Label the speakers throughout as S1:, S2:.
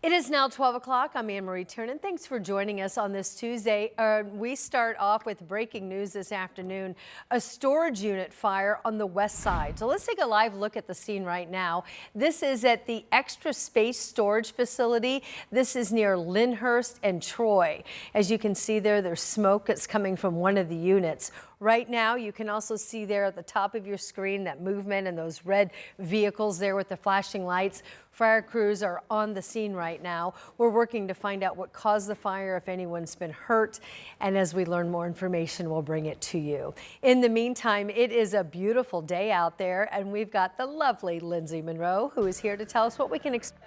S1: It is now 12 o'clock. I'm Anne Marie Turner. Thanks for joining us on this Tuesday. We start off with breaking news this afternoon, a storage unit fire on the west side. So let's take a live look at the scene right now. This is at the Extra Space Storage Facility. This is near Lyndhurst and Troy. As you can see there, there's smoke that's coming from one of the units. Right now, you can also see there at the top of your screen that movement and those red vehicles there with the flashing lights. Fire crews are on the scene right now. We're working to find out what caused the fire, if anyone's been hurt, and as we learn more information, we'll bring it to you. In the meantime, it is a beautiful day out there, and we've got the lovely Lindsay Monroe, who is here to tell us what we can expect.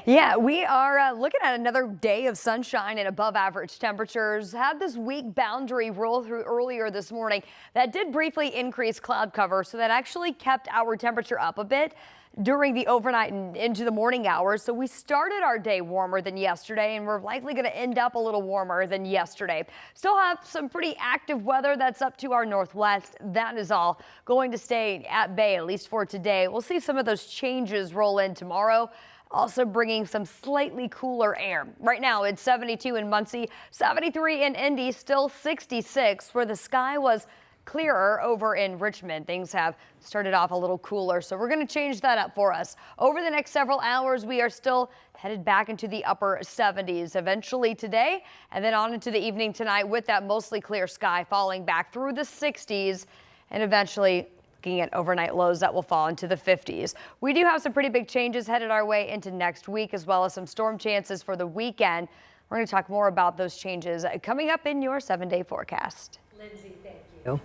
S2: Yeah, we are looking at another day of sunshine and above average temperatures. Had this weak boundary roll through earlier this morning. That did briefly increase cloud cover, so that actually kept our temperature up a bit during the overnight and into the morning hours. So we started our day warmer than yesterday, and we're likely going to end up a little warmer than yesterday. Still have some pretty active weather that's up to our northwest. That is all going to stay at bay, at least for today. We'll see some of those changes roll in tomorrow. Also bringing some slightly cooler air. Right now it's 72 in Muncie, 73 in Indy, still 66 where the sky was clearer over in Richmond. Things have started off a little cooler, so we're going to change that up for us. Over the next several hours, we are still headed back into the upper 70s eventually today, and then on into the evening tonight with that mostly clear sky falling back through the 60s and eventually at overnight lows that will fall into the 50s. We do have some pretty big changes headed our way into next week, as well as some storm chances for the weekend. We're going to talk more about those changes coming up in your 7-day forecast.
S1: Lindsay, thank you.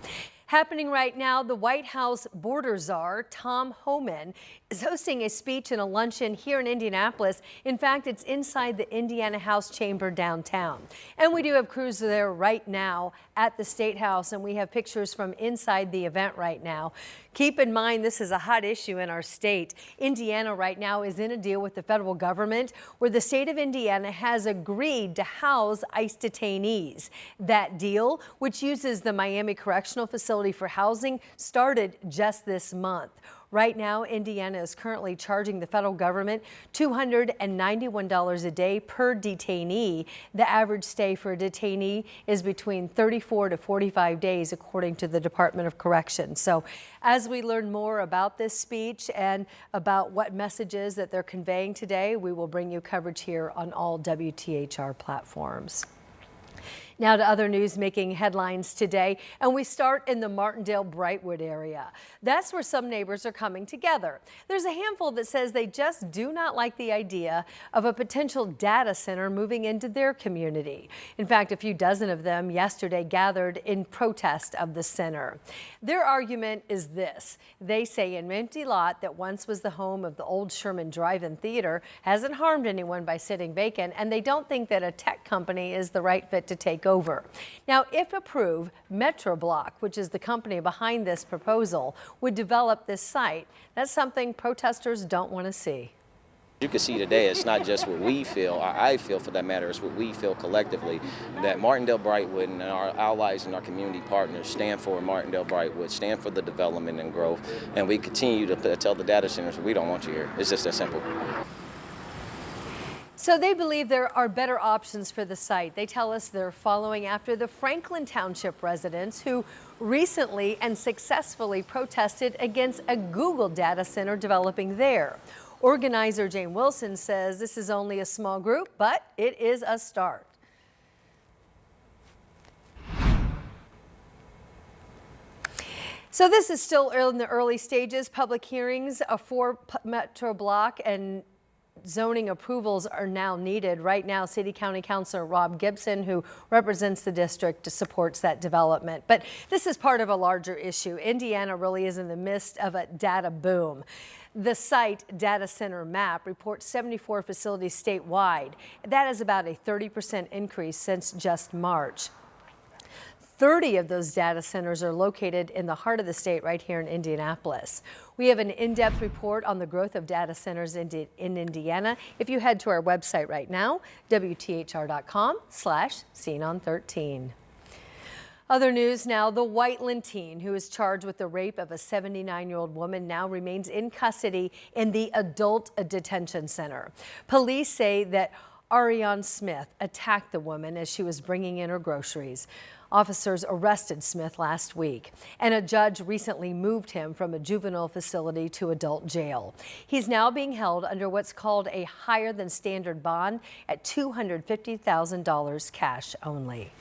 S1: Happening right now, the White House border czar, Tom Homan, is hosting a speech and a luncheon here in Indianapolis. In fact, it's inside the Indiana House Chamber downtown. And we do have crews there right now at the State House, and we have pictures from inside the event right now. Keep in mind, this is a hot issue in our state. Indiana right now is in a deal with the federal government where the state of Indiana has agreed to house ICE detainees. That deal, which uses the Miami Correctional Facility for housing, started just this month. Right now, Indiana is currently charging the federal government $291 a day per detainee. The average stay for a detainee is between 34 to 45 days, according to the Department of Corrections. So as we learn more about this speech and about what messages that they're conveying today, we will bring you coverage here on all WTHR platforms. Now to other news making headlines today, and we start in the Martindale-Brightwood area. That's where some neighbors are coming together. There's a handful that says they just do not like the idea of a potential data center moving into their community. In fact, a few dozen of them yesterday gathered in protest of the center. Their argument is this. They say an empty lot that once was the home of the old Sherman Drive-In Theater hasn't harmed anyone by sitting vacant, and they don't think that a tech company is the right fit to take over. Now, if approved, MetroBlock, which is the company behind this proposal, would develop this site. That's something protesters don't want to see.
S3: You can see today, it's not just what we feel, or I feel for that matter, it's what we feel collectively, that Martindale-Brightwood and our allies and our community partners stand for Martindale-Brightwood, stand for the development and growth, and we continue to tell the data centers we don't want you here. It's just that simple.
S1: So they believe there are better options for the site. They tell us they're following after the Franklin Township residents who recently and successfully protested against a Google data center developing there. Organizer Jane Wilson says this is only a small group, but it is a start. So this is still in the early stages. Public hearings for MetroBlock and zoning approvals are now needed. Right now, City County Councilor Rob Gibson, who represents the district, supports that development. But this is part of a larger issue. Indiana really is in the midst of a data boom. The site Data Center Map reports 74 facilities statewide. That is about a 30% increase since just March. 30 of those data centers are located in the heart of the state right here in Indianapolis. We have an in-depth report on the growth of data centers in Indiana. If you head to our website right now, WTHR.com/SeenOn13. Other news now, the Whiteland teen who is charged with the rape of a 79-year-old woman now remains in custody in the adult detention center. Police say that Ariane Smith attacked the woman as she was bringing in her groceries. Officers arrested Smith last week, and a judge recently moved him from a juvenile facility to adult jail. He's now being held under what's called a higher than standard bond at $250,000 cash only.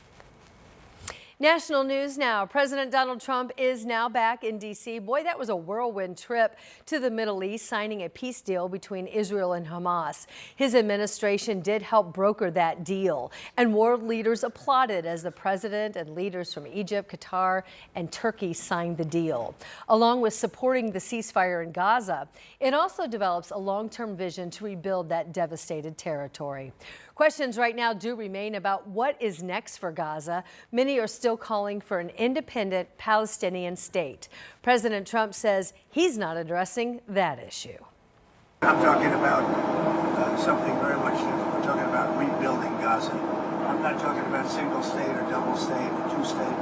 S1: National news now. President Donald Trump is now back in D.C. Boy, that was a whirlwind trip to the Middle East, signing a peace deal between Israel and Hamas. His administration did help broker that deal, and world leaders applauded as the president and leaders from Egypt, Qatar, and Turkey signed the deal. Along with supporting the ceasefire in Gaza, it also develops a long-term vision to rebuild that devastated territory. Questions right now do remain about what is next for Gaza. Many are still calling for an independent Palestinian state. President Trump says he's not addressing that issue.
S4: I'm talking about something very much different. We're talking about rebuilding Gaza. I'm not talking about single state or double state or two state.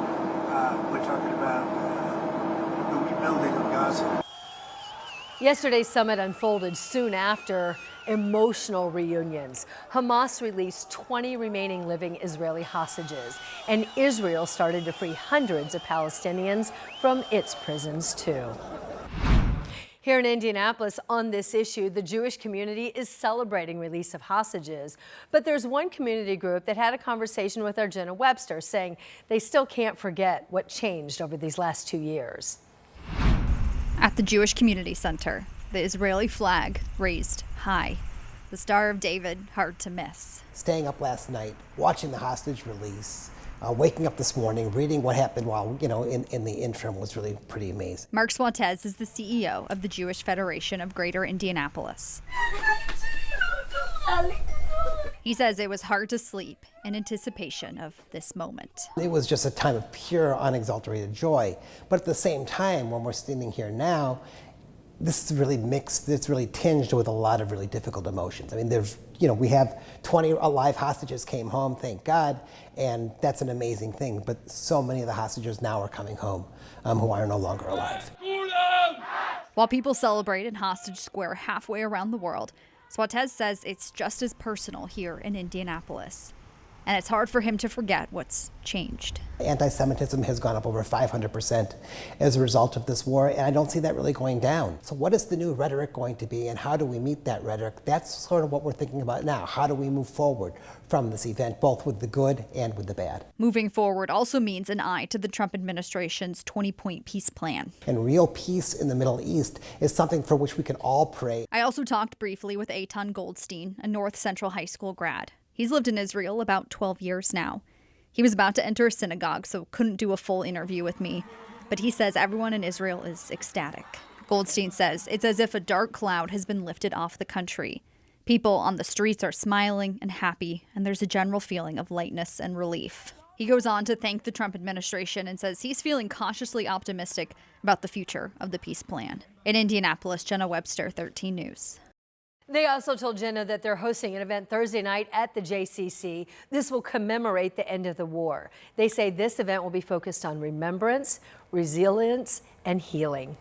S4: We're talking about the rebuilding of Gaza.
S1: Yesterday's summit unfolded soon after emotional reunions. Hamas released 20 remaining living Israeli hostages, and Israel started to free hundreds of Palestinians from its prisons too. Here in Indianapolis on this issue, the Jewish community is celebrating release of hostages. But there's one community group that had a conversation with our Jenna Webster saying they still can't forget what changed over these last 2 years.
S5: At the Jewish Community Center, the Israeli flag raised high. The Star of David, hard to miss.
S6: Staying up last night, watching the hostage release, waking up this morning, reading what happened while, in the interim was really pretty amazing.
S5: Mark Swatez is the CEO of the Jewish Federation of Greater Indianapolis. He says it was hard to sleep in anticipation of this moment.
S6: It was just a time of pure, unexadulterated joy. But at the same time, when we're standing here now, this is really mixed. It's really tinged with a lot of really difficult emotions. I mean, we have 20 alive hostages came home, thank God, and that's an amazing thing. But so many of the hostages now are coming home who are no longer alive.
S5: While people celebrate in Hostage Square halfway around the world, Swatez says it's just as personal here in Indianapolis. And it's hard for him to forget what's changed.
S6: Anti-Semitism has gone up over 500% as a result of this war, and I don't see that really going down. So what is the new rhetoric going to be, and how do we meet that rhetoric? That's sort of what we're thinking about now. How do we move forward from this event, both with the good and with the bad?
S5: Moving forward also means an eye to the Trump administration's 20-point peace plan.
S6: And real peace in the Middle East is something for which we can all pray.
S5: I also talked briefly with Eitan Goldstein, a North Central High School grad. He's lived in Israel about 12 years now. He was about to enter a synagogue, so couldn't do a full interview with me. But he says everyone in Israel is ecstatic. Goldstein says it's as if a dark cloud has been lifted off the country. People on the streets are smiling and happy, and there's a general feeling of lightness and relief. He goes on to thank the Trump administration and says he's feeling cautiously optimistic about the future of the peace plan. In Indianapolis, Jenna Webster, 13 News.
S1: They also told Jenna that they're hosting an event Thursday night at the JCC. This will commemorate the end of the war. They say this event will be focused on remembrance, resilience, and healing.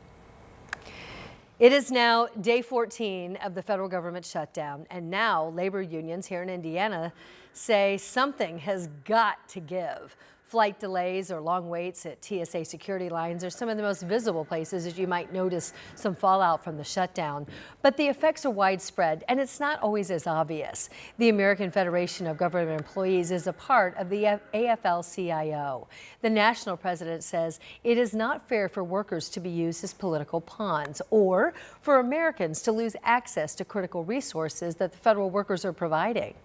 S1: It is now day 14 of the federal government shutdown, and now labor unions here in Indiana say something has got to give. Flight delays or long waits at TSA security lines are some of the most visible places that you might notice some fallout from the shutdown. But the effects are widespread, and it's not always as obvious. The American Federation of Government Employees is a part of the AFL-CIO. The national president says it is not fair for workers to be used as political pawns or for Americans to lose access to critical resources that the federal workers are providing.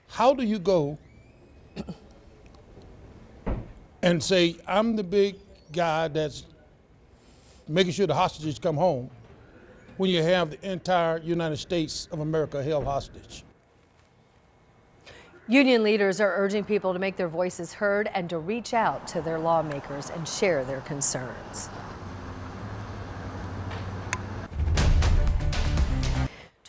S7: How do you go and say, I'm the big guy that's making sure the hostages come home, when you have the entire United States of America held hostage?
S1: Union leaders are urging people to make their voices heard and to reach out to their lawmakers and share their concerns.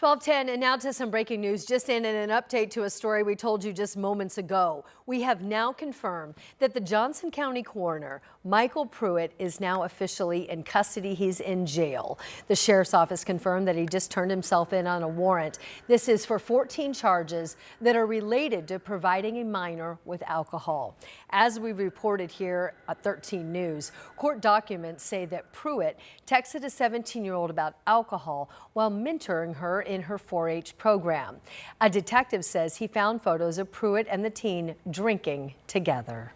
S1: 12:10, and now to some breaking news. Just in an update to a story we told you just moments ago. We have now confirmed that the Johnson County coroner, Michael Pruitt, is now officially in custody. He's in jail. The sheriff's office confirmed that he just turned himself in on a warrant. This is for 14 charges that are related to providing a minor with alcohol. As we reported here at 13 News, court documents say that Pruitt texted a 17-year-old about alcohol while mentoring her in her 4-H program. A detective says he found photos of Pruitt and the teen drinking together.